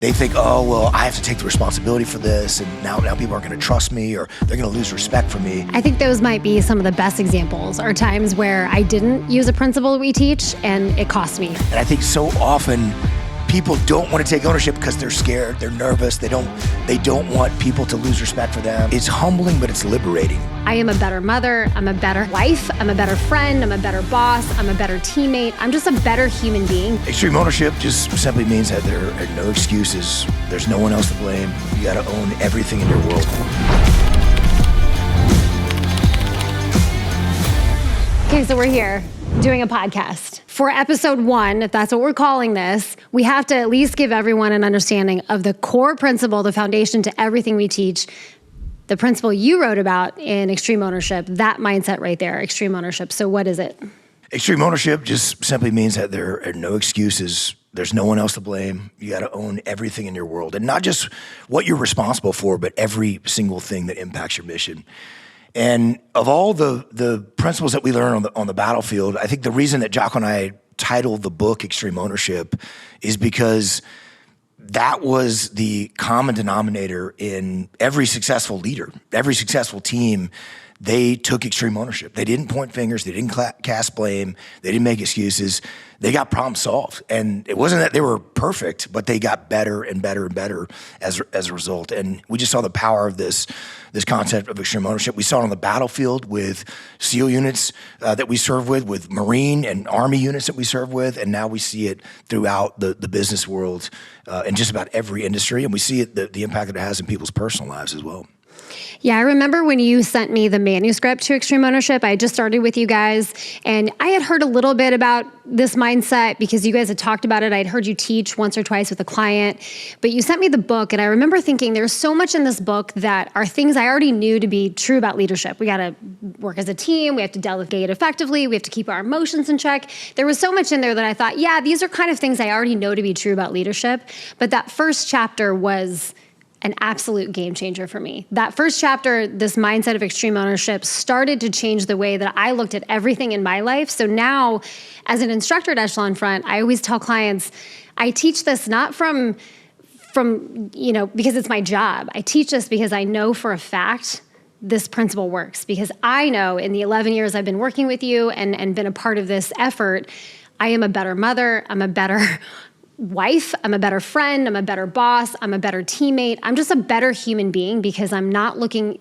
They think, oh, well, I have to take the responsibility for this, and now people aren't going to trust me, or they're going to lose respect for me. I think those might be some of the best examples, are times where I didn't use a principle we teach and it cost me. And I think so often people don't want to take ownership because they're scared, they're nervous, they don't want people to lose respect for them. It's humbling, but it's liberating. I am a better mother, I'm a better wife, I'm a better friend, I'm a better boss, I'm a better teammate, I'm just a better human being. Extreme ownership just simply means that there are no excuses. There's no one else to blame. You got to own everything in your world. Okay, so we're here doing a podcast. For episode 1, if that's what we're calling this, we have to at least give everyone an understanding of the core principle, the foundation to everything we teach, the principle you wrote about in Extreme Ownership, that mindset right there, extreme ownership. So what is it? Extreme ownership just simply means that there are no excuses. There's no one else to blame. You got to own everything in your world, and not just what you're responsible for, but every single thing that impacts your mission. And of all the principles that we learn on the battlefield, I think the reason that Jocko and I titled the book Extreme Ownership is because that was the common denominator in every successful leader, every successful team. They took extreme ownership. They didn't point fingers. They didn't cast blame. They didn't make excuses. They got problem solved. And it wasn't that they were perfect, but they got better and better and better as a result. And we just saw the power of this concept of extreme ownership. We saw it on the battlefield with SEAL units that we serve with Marine and Army units that we serve with, and now we see it throughout the business world in just about every industry. And we see it, the impact that it has in people's personal lives as well. Yeah, I remember when you sent me the manuscript to Extreme Ownership. I had just started with you guys, and I had heard a little bit about this mindset because you guys had talked about it. I'd heard you teach once or twice with a client, but you sent me the book, and I remember thinking there's so much in this book that are things I already knew to be true about leadership. We got to work as a team. We have to delegate effectively. We have to keep our emotions in check. There was so much in there that I thought, yeah, these are kind of things I already know to be true about leadership. But that first chapter was an absolute game changer for me. That first chapter, this mindset of extreme ownership, started to change the way that I looked at everything in my life. So now, as an instructor at Echelon Front, I always tell clients, I teach this not from because it's my job. I teach this because I know for a fact this principle works. Because I know in the 11 years I've been working with you and been a part of this effort, I am a better mother, I'm a better wife, I'm a better friend, I'm a better boss, I'm a better teammate. I'm just a better human being because I'm not looking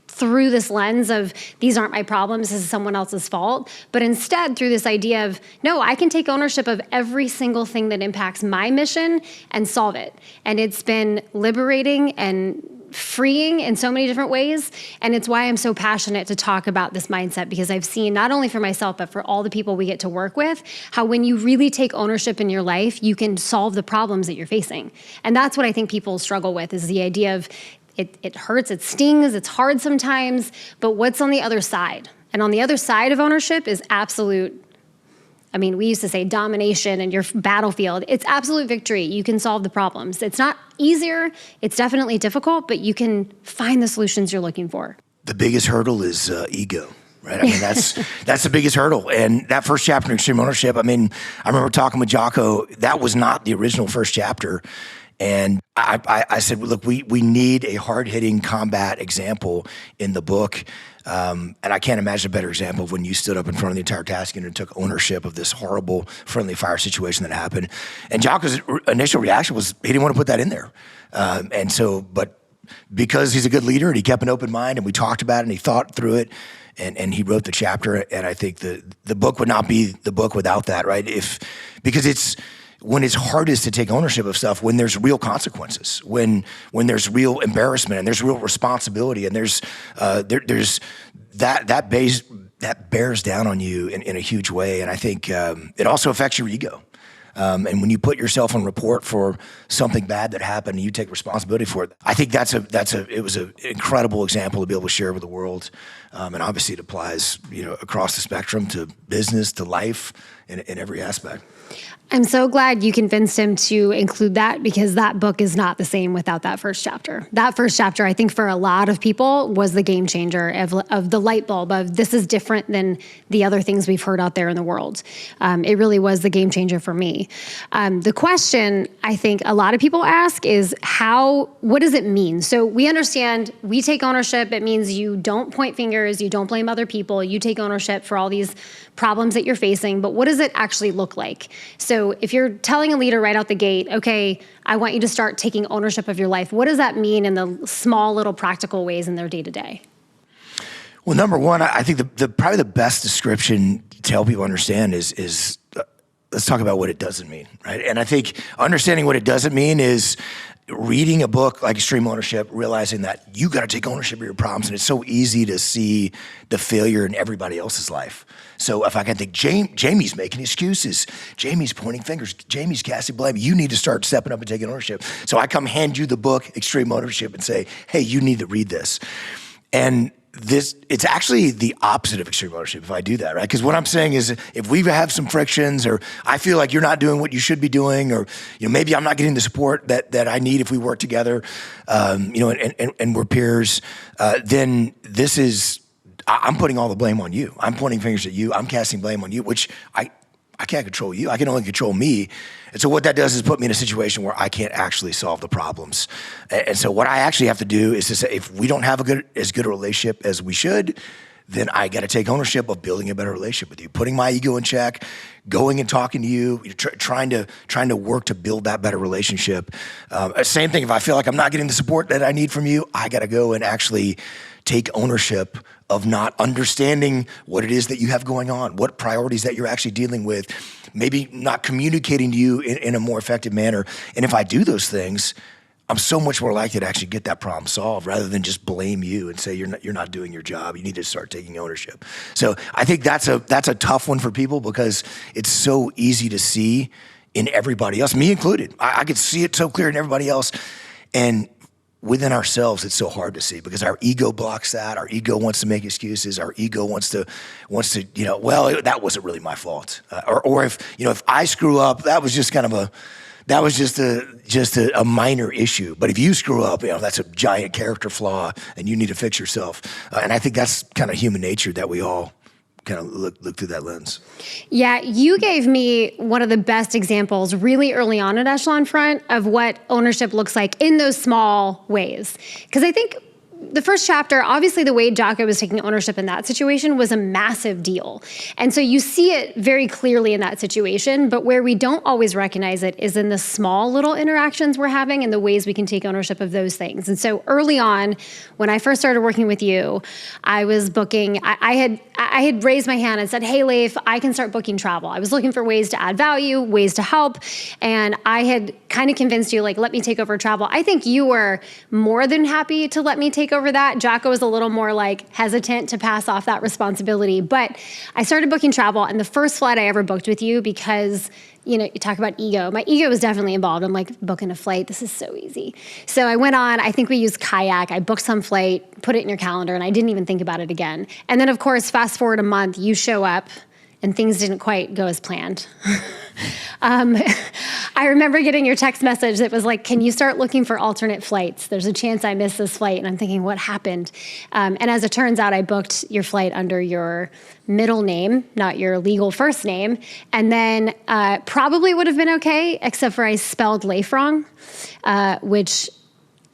through this lens of these aren't my problems, this is someone else's fault, but instead through this idea of, no, I can take ownership of every single thing that impacts my mission and solve it. And it's been liberating and freeing in so many different ways. And it's why I'm so passionate to talk about this mindset, because I've seen not only for myself, but for all the people we get to work with, how when you really take ownership in your life, you can solve the problems that you're facing. And that's what I think people struggle with, is the idea of it hurts, it stings, it's hard sometimes, but what's on the other side? And on the other side of ownership is absolute, we used to say domination in your battlefield. It's absolute victory. You can solve the problems. It's not easier. It's definitely difficult, but you can find the solutions you're looking for. The biggest hurdle is ego, right? That's the biggest hurdle. And that first chapter in Extreme Ownership, I remember talking with Jocko. That was not the original first chapter. And I said, look, we need a hard-hitting combat example in the book. And I can't imagine a better example of when you stood up in front of the entire task unit and took ownership of this horrible friendly fire situation that happened. And Jocko's initial reaction was he didn't want to put that in there. But because he's a good leader and he kept an open mind and we talked about it and he thought through it and he wrote the chapter. And I think the book would not be the book without that, right? Because it's when it's hardest to take ownership of stuff, when there's real consequences, when there's real embarrassment and there's real responsibility and there's that bears down on you in a huge way. And I think it also affects your ego. And when you put yourself on report for something bad that happened and you take responsibility for it, I think it was an incredible example to be able to share with the world. And obviously it applies, across the spectrum to business, to life. in every aspect. I'm so glad you convinced him to include that, because that book is not the same without that first chapter. That first chapter, I think for a lot of people, was the game changer of the light bulb of this is different than the other things we've heard out there in the world. It really was the game changer for me. The question I think a lot of people ask is what does it mean? So we understand we take ownership. It means you don't point fingers, you don't blame other people, you take ownership for all these problems that you're facing, but what does it actually look like? So if you're telling a leader right out the gate, okay, I want you to start taking ownership of your life, what does that mean in the small little practical ways in their day-to-day? Well, number one, I think probably the best description to help people understand is let's talk about what it doesn't mean, right? And I think understanding what it doesn't mean is reading a book like Extreme Ownership, realizing that you got to take ownership of your problems, and it's so easy to see the failure in everybody else's life. So if I can think, Jamie's making excuses, Jamie's pointing fingers, Jamie's casting blame, you need to start stepping up and taking ownership. So I come hand you the book, Extreme Ownership, and say, hey, you need to read this. And it's actually the opposite of extreme ownership if I do that, right? Because what I'm saying is if we have some frictions, or I feel like you're not doing what you should be doing, or maybe I'm not getting the support that I need if we work together, and we're peers, then I'm putting all the blame on you. I'm pointing fingers at you. I'm casting blame on you, which I can't control you. I can only control me. And so what that does is put me in a situation where I can't actually solve the problems. And so what I actually have to do is to say, if we don't have as good a relationship as we should, then I got to take ownership of building a better relationship with you, putting my ego in check, going and talking to you, trying to work to build that better relationship. Same thing, if I feel like I'm not getting the support that I need from you, I got to go and actually take ownership of not understanding what it is that you have going on, what priorities that you're actually dealing with, maybe not communicating to you in a more effective manner. And if I do those things, I'm so much more likely to actually get that problem solved rather than just blame you and say you're not doing your job. You need to start taking ownership. So I think that's a tough one for people because it's so easy to see in everybody else, me included. I could see it so clear in everybody else. And within ourselves, it's so hard to see because our ego blocks that. Our ego wants to make excuses. Our ego wants to, well, that wasn't really my fault. Or if I screw up, that was just a minor issue. But if you screw up, that's a giant character flaw and you need to fix yourself. And I think that's kind of human nature that we all kind of look through that lens. Yeah, you gave me one of the best examples really early on at Echelon Front of what ownership looks like in those small ways. Because I think the first chapter, obviously the way Jocko was taking ownership in that situation was a massive deal. And so you see it very clearly in that situation, but where we don't always recognize it is in the small little interactions we're having and the ways we can take ownership of those things. And so early on, when I first started working with you, I was booking, I had raised my hand and said, hey, Leif, I can start booking travel. I was looking for ways to add value, ways to help. And I had kind of convinced you, let me take over travel. I think you were more than happy to let me take over that. Jocko was a little more hesitant to pass off that responsibility. But I started booking travel, and the first flight I ever booked with you, because you talk about ego. My ego was definitely involved. I'm booking a flight. This is so easy. So I went on, I think we used Kayak. I booked some flight, put it in your calendar, and I didn't even think about it again. And then, of course, fast forward a month, you show up, and things didn't quite go as planned. I remember getting your text message that was can you start looking for alternate flights? There's a chance I missed this flight. And I'm thinking, what happened? And as it turns out, I booked your flight under your middle name, not your legal first name. And then probably would have been okay, except for I spelled Leif wrong, which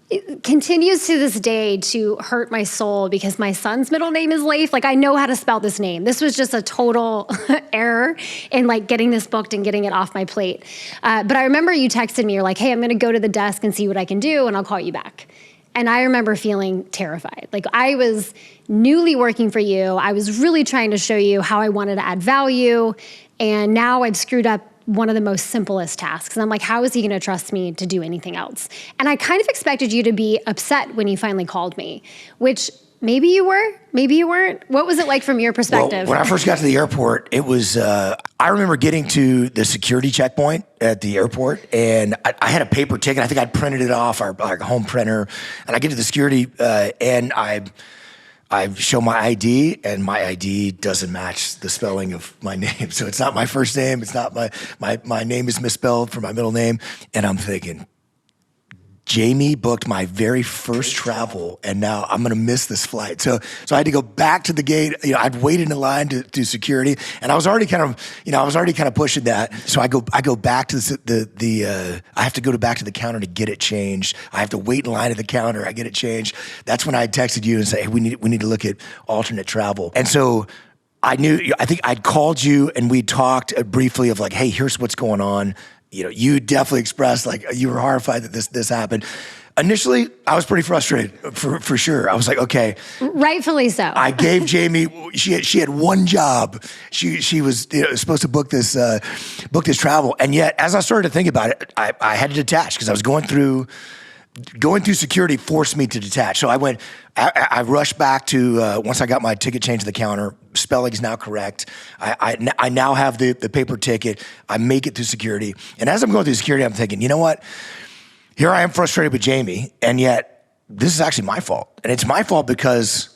it continues to this day to hurt my soul because my son's middle name is Leif. I know how to spell this name. This was just a total error in getting this booked and getting it off my plate. But I remember you texted me, you're like, hey, I'm going to go to the desk and see what I can do, and I'll call you back. And I remember feeling terrified. I was newly working for you. I was really trying to show you how I wanted to add value. And now I've screwed up one of the most simplest tasks. And I'm how is he going to trust me to do anything else? And I kind of expected you to be upset when you finally called me, which maybe you were, maybe you weren't. What was it like from your perspective? Well, when I first got to the airport, it was, I remember getting to the security checkpoint at the airport, and I had a paper ticket. I think I'd printed it off our home printer, and I get to the security, and I I show my ID, and my ID doesn't match the spelling of my name. So it's not my first name. It's not my name is misspelled for my middle name. And I'm thinking, Jamie booked my very first travel, and now I'm going to miss this flight. So I had to go back to the gate. I'd waited in line to do security, and I was already kind of pushing that. So I go back to I have to go back to the counter to get it changed. I have to wait in line at the counter. I get it changed. That's when I texted you and say, hey, we need to look at alternate travel. And so I think I'd called you, and we talked briefly of like, hey, here's what's going on. You definitely expressed like you were horrified that this happened. Initially, I was pretty frustrated for sure. I was like, okay. Rightfully so. I gave Jamie, she had one job. She was supposed to book this travel. And yet, as I started to think about it, I had to detach because I was going through security forced me to detach. So I rushed back to, once I got my ticket changed to the counter, spelling's now correct. I now have the paper ticket. I make it through security. And as I'm going through security, I'm thinking, you know what? Here I am frustrated with Jamie, and yet this is actually my fault. And it's my fault because...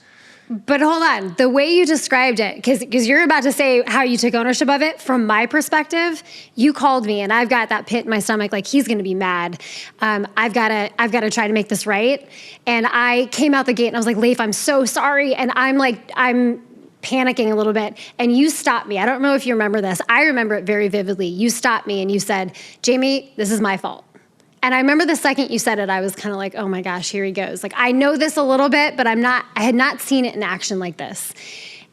But hold on, the way you described it, because you're about to say how you took ownership of it. From my perspective, you called me, and I've got that pit in my stomach, like he's going to be mad. I've got to try to make this right. And I came out the gate, and I was like, Leif, I'm so sorry. And I'm panicking a little bit, and you stopped me. I don't know if you remember this. I remember it very vividly. You stopped me, and you said, Jamie, this is my fault. And I remember the second you said it, I was kind of like, oh my gosh, here he goes. Like, I know this a little bit, but I had not seen it in action like this.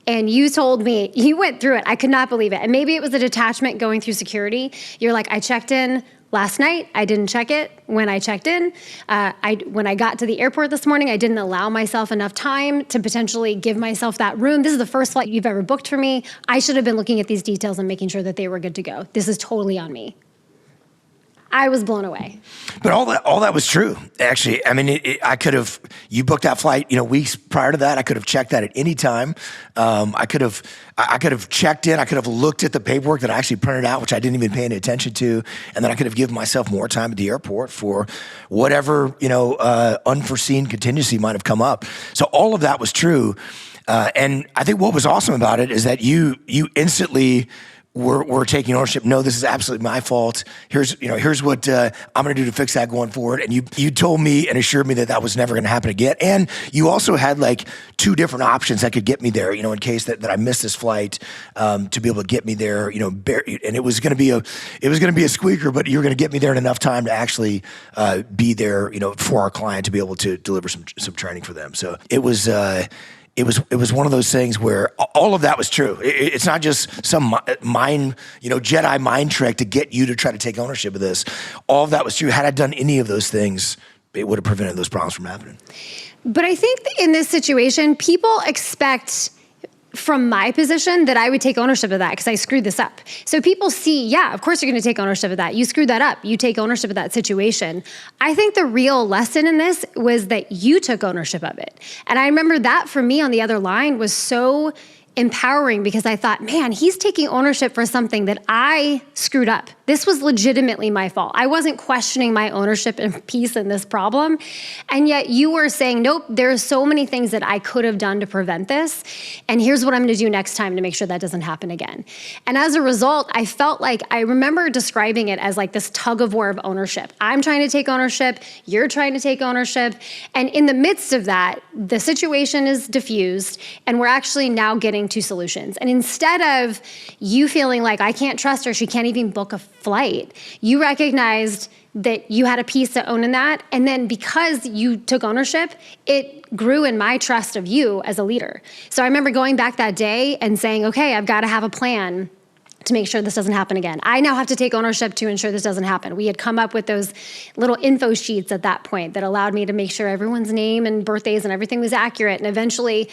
And you told me, you went through it. I could not believe it. And maybe it was a detachment going through security. You're like, I checked in last night. I didn't check it when I checked in. When I got to the airport this morning, I didn't allow myself enough time to potentially give myself that room. This is the first flight you've ever booked for me. I should have been looking at these details and making sure that they were good to go. This is totally on me. I was blown away. But all that was true, actually. I mean, I could have, you booked that flight, weeks prior to that. I could have checked that at any time. I could have checked in. I could have looked at the paperwork that I actually printed out, which I didn't even pay any attention to. And then I could have given myself more time at the airport for whatever, unforeseen contingency might have come up. So all of that was true. And I think what was awesome about it is that you instantly we're taking ownership. No, this is absolutely my fault. Here's what I'm going to do to fix that going forward. And you told me and assured me that was never going to happen again. And you also had like two different options that could get me there, in case that I missed this flight, to be able to get me there, and it was going to be a squeaker, but you were going to get me there in enough time to actually be there, for our client to be able to deliver some training for them. So it was one of those things where all of that was true. It's not just some Jedi mind trick to get you to try to take ownership of this. All of that was true. Had I done any of those things, it would have prevented those problems from happening. But I think that in this situation, people expect from my position that I would take ownership of that because I screwed this up. So people see, yeah, of course you're going to take ownership of that. You screwed that up. You take ownership of that situation. I think the real lesson in this was that you took ownership of it. And I remember that for me on the other line was so empowering because I thought, man, he's taking ownership for something that I screwed up. This was legitimately my fault. I wasn't questioning my ownership and piece in this problem. And yet you were saying, nope, there are so many things that I could have done to prevent this. And here's what I'm going to do next time to make sure that doesn't happen again. And as a result, I felt like I remember describing it as like this tug of war of ownership. I'm trying to take ownership. You're trying to take ownership. And in the midst of that, the situation is diffused and we're actually now getting to solutions. And instead of you feeling like I can't trust her, she can't even book a flight, you recognized that you had a piece to own in that. And then because you took ownership, it grew in my trust of you as a leader. So I remember going back that day and saying, okay, I've got to have a plan to make sure this doesn't happen again. I now have to take ownership to ensure this doesn't happen. We had come up with those little info sheets at that point that allowed me to make sure everyone's name and birthdays and everything was accurate. And eventually,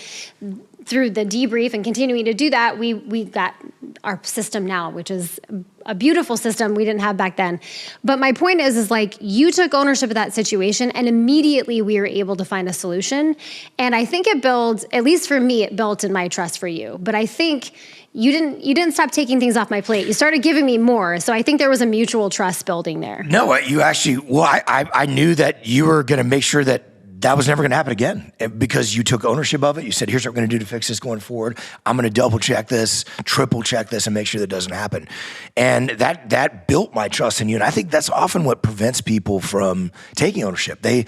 through the debrief and continuing to do that, we got our system now, which is a beautiful system we didn't have back then. But my point is like you took ownership of that situation and immediately we were able to find a solution. And I think it built, at least for me, it built in my trust for you. But I think you didn't stop taking things off my plate. You started giving me more. So I think there was a mutual trust building there. No, you actually, I knew that you were going to make sure that that was never going to happen again because you took ownership of it. You said, here's what we're going to do to fix this going forward. I'm going to double check this, triple check this, and make sure that doesn't happen. And that built my trust in you. And I think that's often what prevents people from taking ownership. They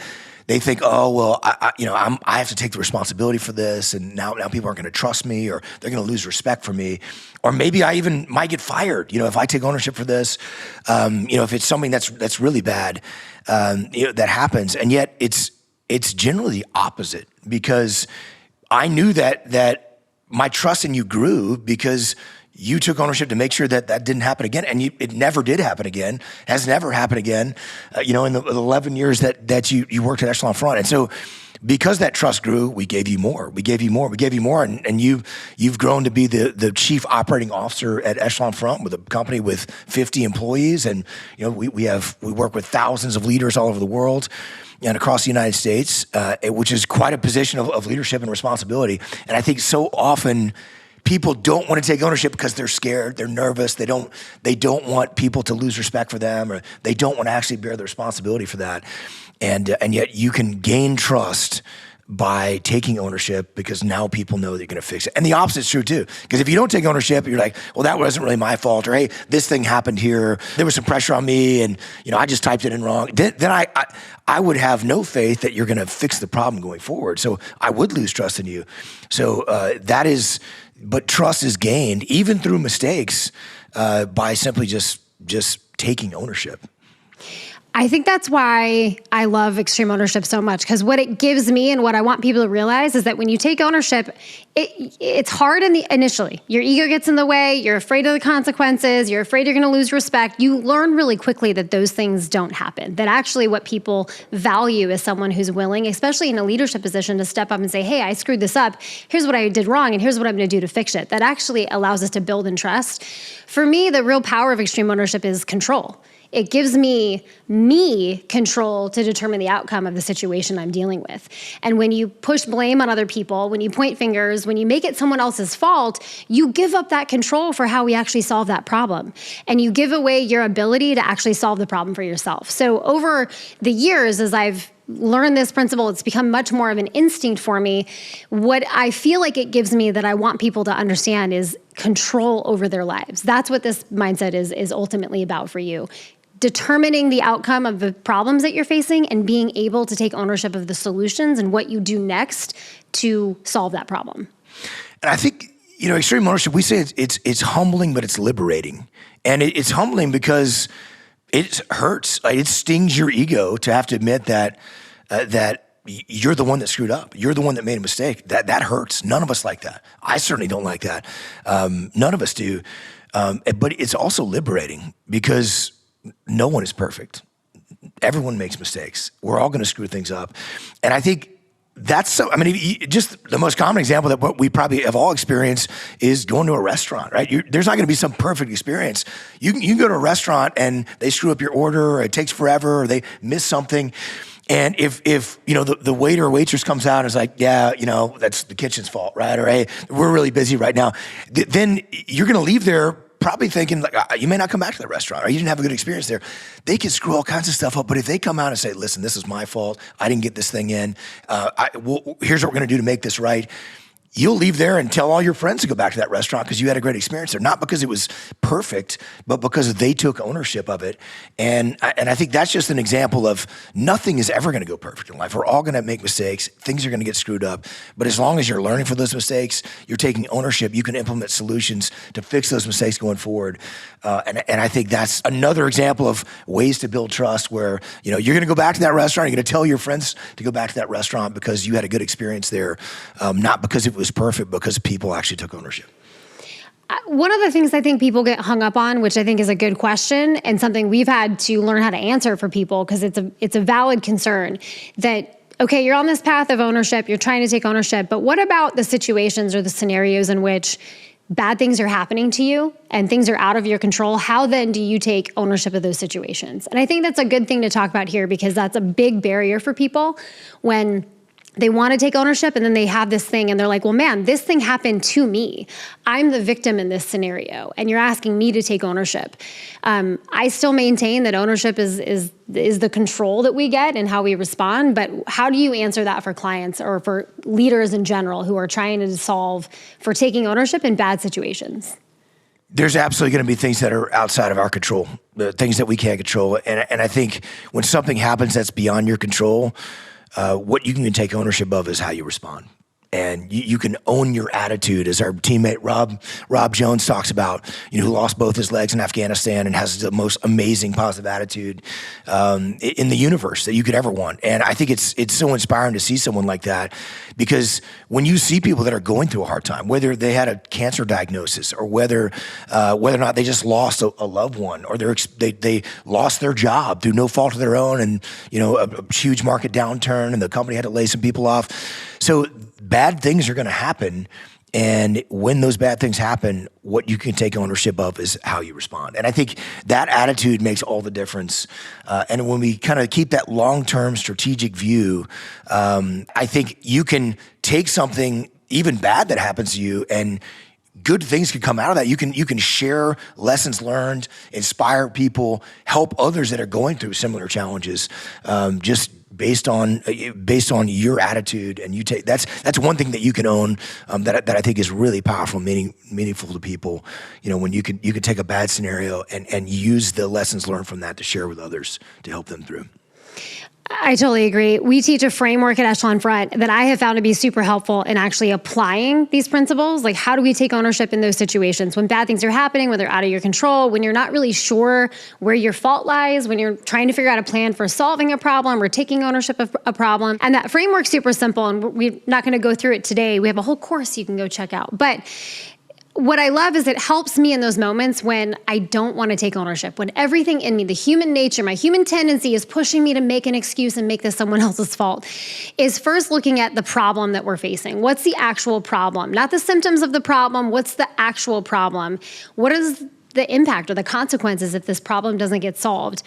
think, oh, well, I have to take the responsibility for this, and now people aren't going to trust me, or they're going to lose respect for me, or maybe I even might get fired. If I take ownership for this, if it's something that's really bad, that happens, and yet it's generally the opposite, because I knew that my trust in you grew because you took ownership to make sure that didn't happen again. And it never did happen again, has never happened again, in the 11 years that you worked at Echelon Front. And so because that trust grew, we gave you more, and you've grown to be the chief operating officer at Echelon Front with a company with 50 employees. And, we work with thousands of leaders all over the world and across the United States, which is quite a position of leadership and responsibility. And I think so often people don't want to take ownership because they're scared, they're nervous, they don't want people to lose respect for them, or they don't want to actually bear the responsibility for that. And yet you can gain trust by taking ownership, because now people know that you're going to fix it. And the opposite is true too, because if you don't take ownership, you're like, well, that wasn't really my fault, or hey, this thing happened here, there was some pressure on me, and I just typed it in wrong. Then I would have no faith that you're going to fix the problem going forward. So I would lose trust in you. So but trust is gained even through mistakes by simply just taking ownership. I think that's why I love extreme ownership so much, because what it gives me and what I want people to realize is that when you take ownership, it's hard initially. Your ego gets in the way. You're afraid of the consequences. You're afraid you're going to lose respect. You learn really quickly that those things don't happen, that actually what people value is someone who's willing, especially in a leadership position, to step up and say, hey, I screwed this up. Here's what I did wrong, and here's what I'm going to do to fix it. That actually allows us to build in trust. For me, the real power of extreme ownership is control. It gives me control to determine the outcome of the situation I'm dealing with. And when you push blame on other people, when you point fingers, when you make it someone else's fault, you give up that control for how we actually solve that problem. And you give away your ability to actually solve the problem for yourself. So over the years, as I've learned this principle, it's become much more of an instinct for me. What I feel like it gives me that I want people to understand is control over their lives. That's what this mindset is ultimately about for you. Determining the outcome of the problems that you're facing and being able to take ownership of the solutions and what you do next to solve that problem. And I think, extreme ownership, we say it's humbling, but it's liberating. And it's humbling because it hurts. It stings your ego to have to admit that you're the one that screwed up. You're the one that made a mistake. That hurts. None of us like that. I certainly don't like that. None of us do. But it's also liberating because no one is perfect. Everyone makes mistakes. We're all going to screw things up. And I think just the most common example that what we probably have all experienced is going to a restaurant, right? There's not going to be some perfect experience. You can go to a restaurant and they screw up your order, or it takes forever, or they miss something. And if the waiter or waitress comes out and is like, yeah, that's the kitchen's fault, right? Or hey, we're really busy right now. Then you're going to leave there probably thinking, like, you may not come back to that restaurant, or you didn't have a good experience there. They can screw all kinds of stuff up, but if they come out and say, listen, this is my fault, I didn't get this thing in, here's what we're going to do to make this right, you'll leave there and tell all your friends to go back to that restaurant because you had a great experience there, not because it was perfect, but because they took ownership of it. And I think that's just an example of nothing is ever going to go perfect in life. We're all going to make mistakes. Things are going to get screwed up. But as long as you're learning from those mistakes, you're taking ownership, you can implement solutions to fix those mistakes going forward. And I think that's another example of ways to build trust where, you're going to go back to that restaurant, you're going to tell your friends to go back to that restaurant because you had a good experience there, not because it was perfect, because people actually took ownership. One of the things I think people get hung up on, which I think is a good question and something we've had to learn how to answer for people, because it's a valid concern that, okay, you're on this path of ownership, you're trying to take ownership, but what about the situations or the scenarios in which bad things are happening to you and things are out of your control? How then do you take ownership of those situations? And I think that's a good thing to talk about here, because that's a big barrier for people when They want to take ownership, and then they have this thing and they're like, well, man, this thing happened to me. I'm the victim in this scenario, and you're asking me to take ownership. I still maintain that ownership is the control that we get and how we respond, but how do you answer that for clients or for leaders in general who are trying to solve for taking ownership in bad situations? There's absolutely going to be things that are outside of our control, the things that we can't control. And I think when something happens that's beyond your control, what you can take ownership of is how you respond. And you can own your attitude, as our teammate Rob Jones talks about, who lost both his legs in Afghanistan and has the most amazing positive attitude in the universe that you could ever want. And I think it's so inspiring to see someone like that, because when you see people that are going through a hard time, whether they had a cancer diagnosis or whether or not they just lost a loved one, or they lost their job through no fault of their own, and a huge market downturn, and the company had to lay some people off. So bad things are going to happen. And when those bad things happen, what you can take ownership of is how you respond. And I think that attitude makes all the difference. And when we kind of keep that long-term strategic view, I think you can take something even bad that happens to you, and good things can come out of that. You can share lessons learned, inspire people, help others that are going through similar challenges, just based on your attitude. And that's one thing that you can own, that I think is really powerful, meaningful to people. When you can take a bad scenario and use the lessons learned from that to share with others to help them through. I totally agree. We teach a framework at Echelon Front that I have found to be super helpful in actually applying these principles. Like, how do we take ownership in those situations when bad things are happening, when they're out of your control, when you're not really sure where your fault lies, when you're trying to figure out a plan for solving a problem or taking ownership of a problem. And that framework's super simple, and we're not going to go through it today. We have a whole course you can go check out. But what I love is it helps me in those moments when I don't want to take ownership, when everything in me, the human nature, my human tendency is pushing me to make an excuse and make this someone else's fault, is first looking at the problem that we're facing. What's the actual problem? Not the symptoms of the problem. What's the actual problem? What is the impact or the consequences if this problem doesn't get solved?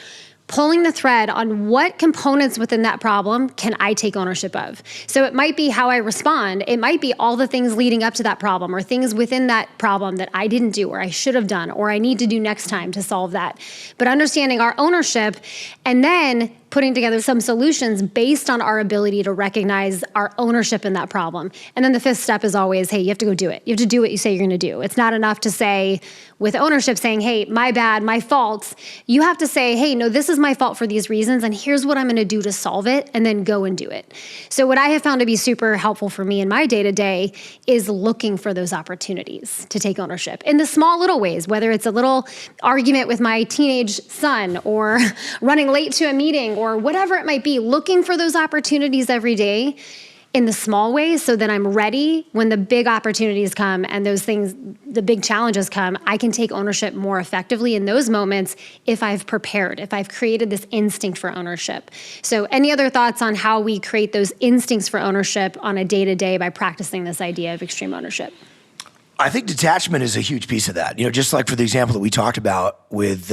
Pulling the thread on what components within that problem can I take ownership of. So it might be how I respond. It might be all the things leading up to that problem, or things within that problem that I didn't do or I should have done or I need to do next time to solve that. But understanding our ownership, and then putting together some solutions based on our ability to recognize our ownership in that problem. And then the fifth step is always, hey, you have to go do it. You have to do what you say you're going to do. It's not enough to say, with ownership, saying, hey, my bad, my fault. You have to say, hey, no, this is my fault for these reasons, and here's what I'm going to do to solve it, and then go and do it. So what I have found to be super helpful for me in my day-to-day is looking for those opportunities to take ownership in the small little ways, whether it's a little argument with my teenage son, or running late to a meeting, or whatever it might be, looking for those opportunities every day in the small ways, so that I'm ready when the big opportunities come and those things, the big challenges come, I can take ownership more effectively in those moments if I've prepared, if I've created this instinct for ownership. So any other thoughts on how we create those instincts for ownership on a day-to-day by practicing this idea of extreme ownership? I think detachment is a huge piece of that. Just like for the example that we talked about with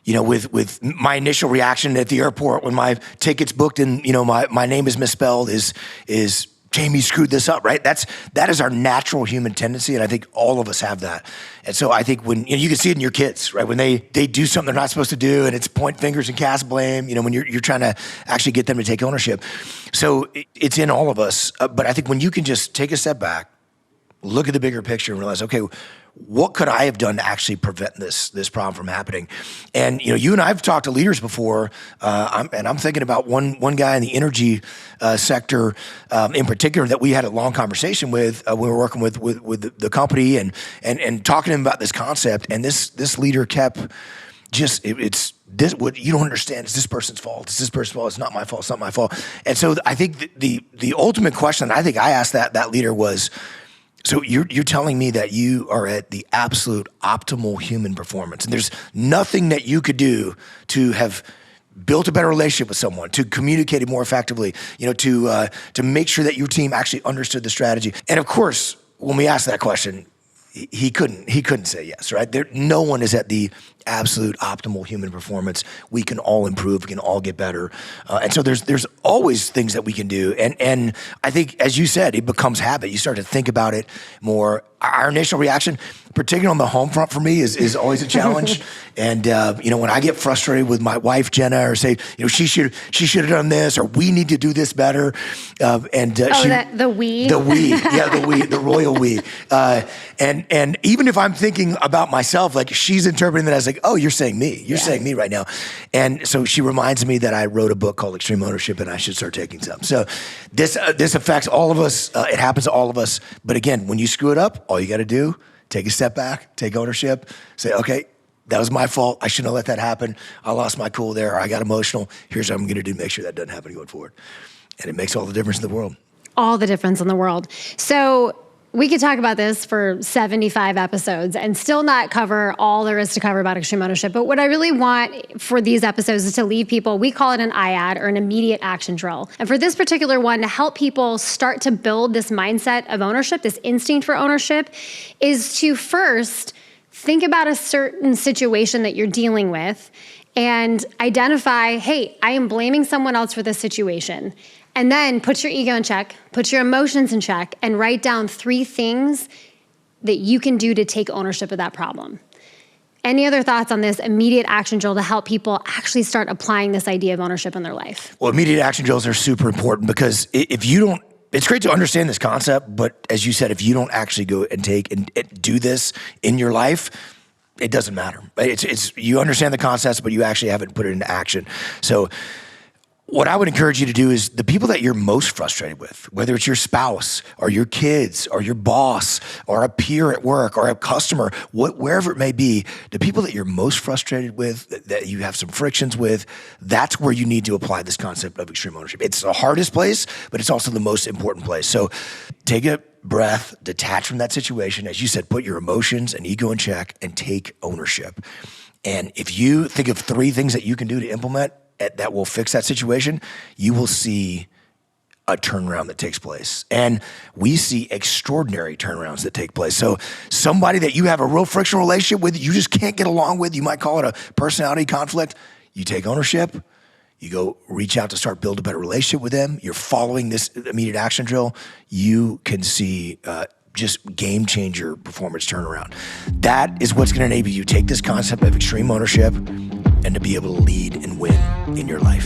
with my initial reaction at the airport when my ticket's booked and, my name is misspelled is Jamie screwed this up, right? That is our natural human tendency, and I think all of us have that. And so I think when, you can see it in your kids, right? When they do something they're not supposed to do, and it's point fingers and cast blame, when you're trying to actually get them to take ownership. So it's in all of us. But I think when you can just take a step back, look at the bigger picture and realize, okay, what could I have done to actually prevent this problem from happening? And you and I have talked to leaders before, I'm thinking about one guy in the energy sector in particular that we had a long conversation with. We were working with the company and talking to him about this concept, and this leader kept it's this, what you don't understand is this person's fault. It's this person's fault. It's not my fault. It's not my fault. And so I think the ultimate question I think I asked that leader was, so you're telling me that you are at the absolute optimal human performance, and there's nothing that you could do to have built a better relationship with someone, to communicate it more effectively, to make sure that your team actually understood the strategy. And of course, when we ask that question, he couldn't say yes, right? No one is at the absolute optimal human performance. We can all improve. We can all get better. And so there's always things that we can do. And I think, as you said, it becomes habit. You start to think about it more. Our initial reaction, particularly on the home front for me, is always a challenge. And, when I get frustrated with my wife, Jenna, or say, she should have done this, or we need to do this better. The we. The we, yeah, the we, the royal we. And even if I'm thinking about myself, like she's interpreting that as like, oh, you're saying me. You're saying me right now. And so she reminds me that I wrote a book called Extreme Ownership and I should start taking some. So this affects all of us. It happens to all of us. But again, when you screw it up, all you got to do, take a step back, take ownership, say, okay, that was my fault. I shouldn't have let that happen. I lost my cool there, or I got emotional. Here's what I'm going to do to make sure that doesn't happen going forward. And it makes all the difference in the world. All the difference in the world. So we could talk about this for 75 episodes and still not cover all there is to cover about extreme ownership. But what I really want for these episodes is to leave people, we call it an IAD, or an immediate action drill. And for this particular one, to help people start to build this mindset of ownership, this instinct for ownership, is to first think about a certain situation that you're dealing with and identify, hey, I am blaming someone else for this situation. And then put your ego in check, put your emotions in check, and write down 3 things that you can do to take ownership of that problem. Any other thoughts on this immediate action drill to help people actually start applying this idea of ownership in their life? Well, immediate action drills are super important because if you don't, it's great to understand this concept, but as you said, if you don't actually go and take and do this in your life, it doesn't matter. It's you understand the concepts, but you actually haven't put it into action. So what I would encourage you to do is the people that you're most frustrated with, whether it's your spouse or your kids or your boss or a peer at work or a customer, wherever it may be, the people that you're most frustrated with, that you have some frictions with, that's where you need to apply this concept of extreme ownership. It's the hardest place, but it's also the most important place. So take a breath, detach from that situation. As you said, put your emotions and ego in check and take ownership. And if you think of 3 things that you can do to implement that will fix that situation, you will see a turnaround that takes place. And we see extraordinary turnarounds that take place. So somebody that you have a real frictional relationship with, you just can't get along with, you might call it a personality conflict, you take ownership, you go reach out to start build a better relationship with them, you're following this immediate action drill, you can see just game changer performance turnaround. That is what's going to enable you to take this concept of extreme ownership and to be able to lead and win in your life.